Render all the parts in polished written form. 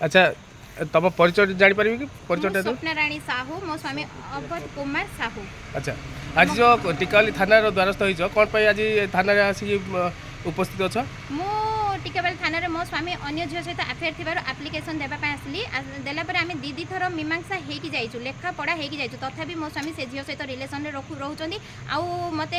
अच्छा तुम परिचय जापर कि परिचय स्वप्ना राणी साहू मो स्वामी अवध कुमार साहू। अच्छा आज जो टिकाली थाना द्वारस्थ हो कौन पर आज थाना आसिक उपस्थित अच्छा मु टिकेबाल थाना मो स्वामी अन्य झील सहित आफेयर थी आप्लिकेसन देवाई आसली देलापर आम दीदी थर मीमांसा होगी जाइए लेखा पढ़ा होगी जाइए तथापि मो स्वामी से झील सहित रिलेसन रोच मत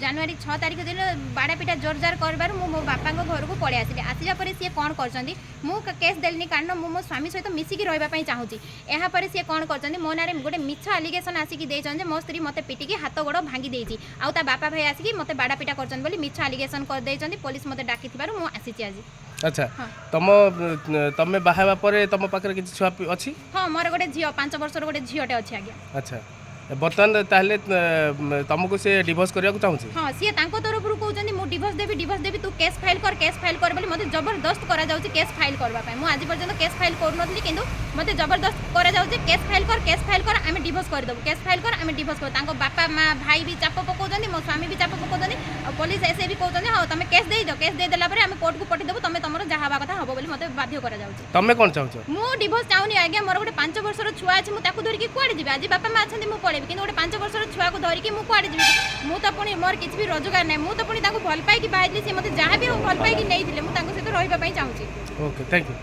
जनवरी 6 तारिख दिन बाड़ापिटा जोर जार कर मो बापा घर को पड़े आसली आसला सी कौन कर केस देली कारण मो स्वामी सहित मिसिकी रही चाहूँगी यापर सी कौन कर मो ना गोटे मिछ आलिगेसन आसिक देते मो स्त्री मत पिटिकी हाथ गोड़ भांगी देती आउ बापा भाई आसिक मत बाड़ापिटा कर मिछ आलिगेसन कर पुलिस मत डाकी मुझे आज। अच्छा तुम तुम बाहा पर तुम पाखे किसी छुआ अच्छी हाँ मोर गोटे झील 5 वर्षर गोटे झीलटे अच्छी आज्ञा। अच्छा बर्तमान ताहले तुमको से डिवोर्स करने को चाहूँ हाँ सी तरफ कहते मुझे डिवोर्स देवी तू केस फाइल कर बोली मत जबरदस्त करा केस फाइल करने मुझे आज पर्यटन केस फाइल करूनी कि मत जबरदस्त करा केस फाइल कर आम डिवोर्स करदेबू केस फाइल कर आम डिवोर्स कर बापा माँ भाई भी चाप पकाउछन्ती मो स्वामी भी चाप पकाउछन्ती और पुलिस एसे भी कहते हाँ तुम केस दे केस देदेला आम कोर्ट को पठेदेबू तुम तुम जहाँ हवा कथा हम बोली मत बाध्य करा तुम कौन चाहूँ मु डिवोर्स चाहूनी आज्ञा मोर गोटे 5 वर्षर छुआ अच्छी मुझे धरिकी कुआड़े जी आज बापा माँ अच्छे मुझे पड़ेबी कि गोटे 5 वर्षर छुआ को धरिकी मुझे कुआड़े जी मु तो पुणी मोर किसी भी रोजगार ना मुझे पुणी भल पाई बाहर सी मत जहाँ भी भल पाई नहीं मुझे सहित रही चाहूँगी। Okay thank you.